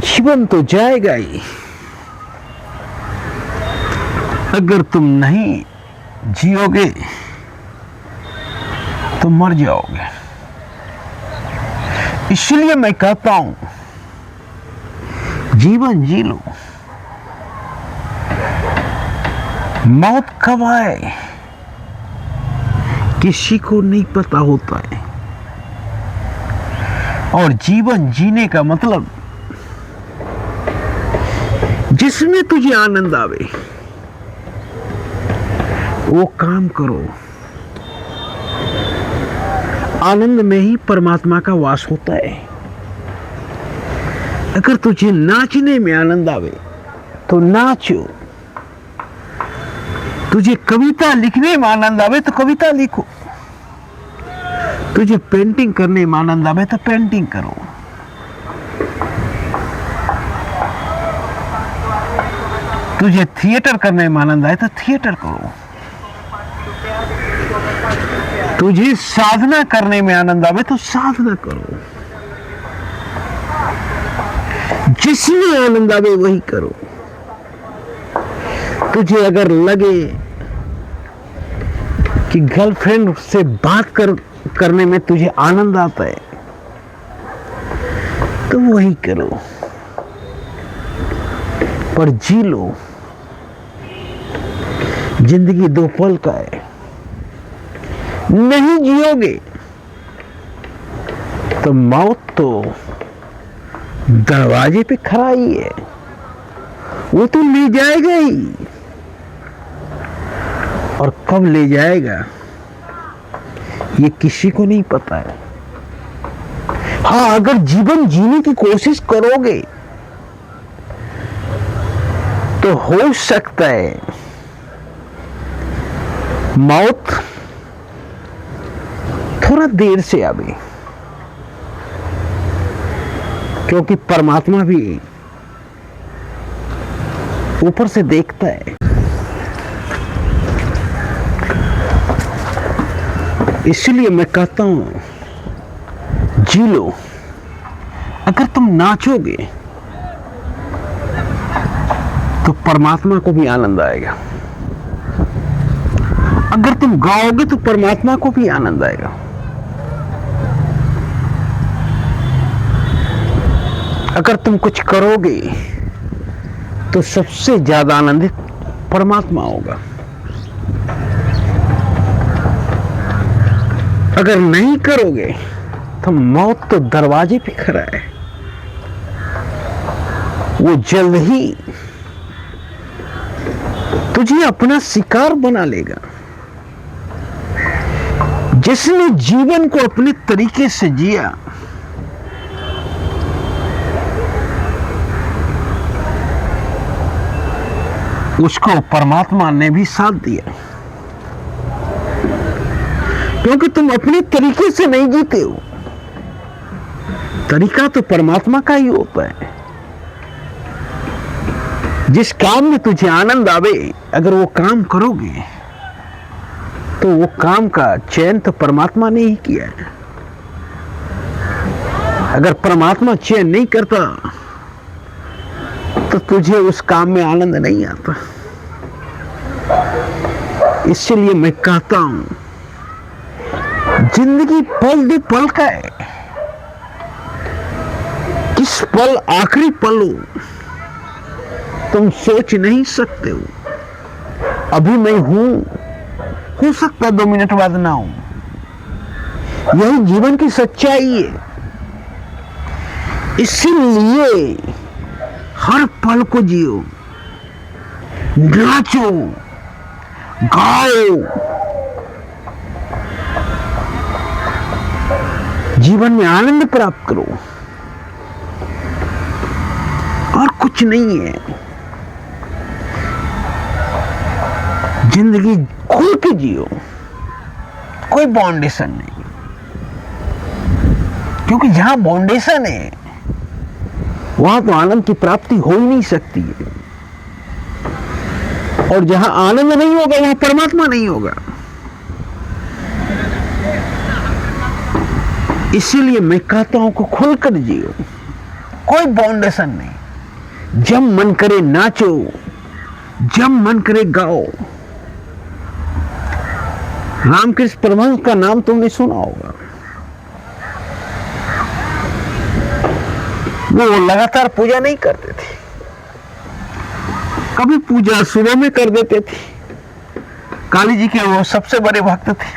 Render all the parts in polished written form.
जीवन तो जाएगा ही, अगर तुम नहीं जियोगे तो मर जाओगे। इसलिए मैं कहता हूं, जीवन जी लो। मौत कब आए किसी को नहीं पता होता है, और जीवन जीने का मतलब जिसमें तुझे आनंद आवे वो काम करो। आनंद में ही परमात्मा का वास होता है। अगर तुझे नाचने में आनंद आवे तो नाचो, तुझे कविता लिखने में आनंद आवे तो कविता लिखो, तुझे पेंटिंग करने में आनंद आवे तो पेंटिंग करो। तुझे थिएटर करने में आनंद आए तो थिएटर करो, तुझे साधना करने में आनंद आवे तो साधना करो। जिसमें आनंद आवे वही करो। तुझे अगर लगे कि गर्लफ्रेंड से बात करने में तुझे आनंद आता है तो वही करो, पर जी लो। जिंदगी 2 पल का है, नहीं जियोगे तो मौत तो दरवाजे पे खड़ा ही है, वो तो ले जाएगा ही। और कब ले जाएगा ये किसी को नहीं पता है। हाँ, अगर जीवन जीने की कोशिश करोगे तो हो सकता है मौत थोड़ा देर से आवे, क्योंकि परमात्मा भी ऊपर से देखता है। इसलिए मैं कहता हूं, जी लो। अगर तुम नाचोगे तो परमात्मा को भी आनंद आएगा, अगर तुम गाओगे तो परमात्मा को भी आनंद आएगा। अगर तुम कुछ करोगे तो सबसे ज्यादा आनंदित परमात्मा होगा। अगर नहीं करोगे तो मौत तो दरवाजे पे खड़ा है, वो जल्द ही तुझे अपना शिकार बना लेगा। जिसने जीवन को अपने तरीके से जिया, उसको परमात्मा ने भी साथ दिया, क्योंकि तुम अपने तरीके से नहीं जीते हो। तरीका तो परमात्मा का ही होता है। जिस काम में तुझे आनंद आवे, अगर वो काम करोगे तो वो काम का चयन तो परमात्मा ने ही किया है। अगर परमात्मा चयन नहीं करता तो तुझे उस काम में आनंद नहीं आता। इसलिए मैं कहता हूं, जिंदगी पल दे पल का है। किस पल आखिरी पल हो तुम सोच नहीं सकते हो। अभी मैं हूं, हो सकता है 2 मिनट बाद ना हूं। यही जीवन की सच्चाई है। इसीलिए हर पल को जियो, नाचो, गाओ, जीवन में आनंद प्राप्त करो, और कुछ नहीं है। जिंदगी खुल के जियो, कोई बाउंडेशन नहीं, क्योंकि जहां बाउंडेशन है वहां तो आनंद की प्राप्ति हो ही नहीं सकती है। और जहां आनंद नहीं होगा वहां परमात्मा नहीं होगा। इसीलिए मैं कहता हूं कि खुलकर जियो, कोई बाउंडेशन नहीं। जब मन करे नाचो, जब मन करे गाओ। रामकृष्ण परमहंस का नाम तुमने सुना होगा। वो लगातार पूजा नहीं करते थे, कभी पूजा सुबह में कर देते थे। काली जी के वो सबसे बड़े भक्त थे।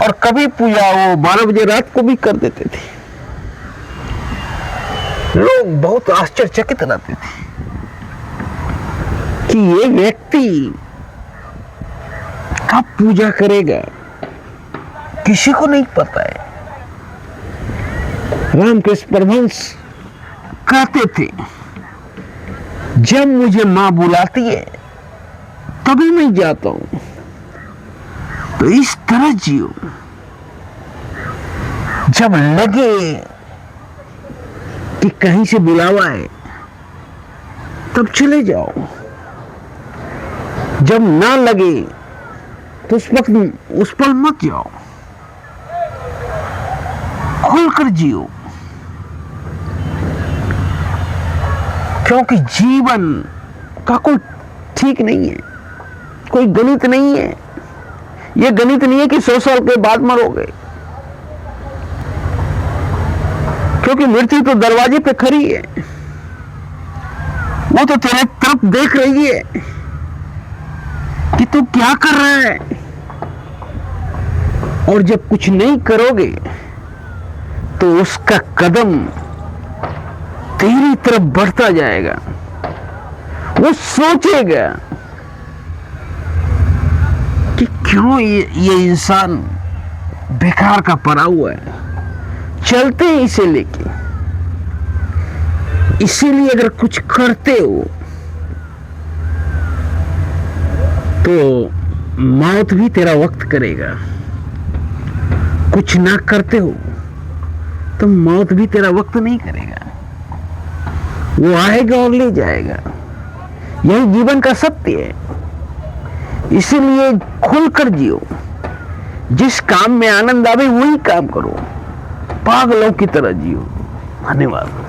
और कभी पूजा वो 12 बजे रात को भी कर देते थे। लोग बहुत आश्चर्यचकित रहते थे कि ये व्यक्ति कब पूजा करेगा, किसी को नहीं पता है। रामकृष्ण परमहंस कहते थे, जब मुझे मां बुलाती है तभी मैं जाता हूं। तो इस तरह जियो, जब लगे कि कहीं से बुलावा है तब चले जाओ, जब ना लगे तो उस पल मत जाओ, खुलकर जियो। क्योंकि जीवन का कोई ठीक नहीं है, कोई गणित नहीं है। यह गणित नहीं है कि 100 साल के बाद मरोगे, क्योंकि मृत्यु तो दरवाजे पे खड़ी है। वो तो तेरे तरफ देख रही है कि तू क्या कर रहा है। और जब कुछ नहीं करोगे तो उसका कदम तेरी तरफ बढ़ता जाएगा। वो सोचेगा कि क्यों ये इंसान बेकार का पड़ा हुआ है, चलते हैं इसे लेके। इसीलिए अगर कुछ करते हो तो मौत भी तेरा वक्त करेगा, कुछ ना करते हो तो मौत भी तेरा वक्त नहीं करेगा। वो आएगा और ले जाएगा। यही जीवन का सत्य है। इसीलिए खुलकर जियो, जिस काम में आनंद आवे वही काम करो, पागलों की तरह जियो। धन्यवाद।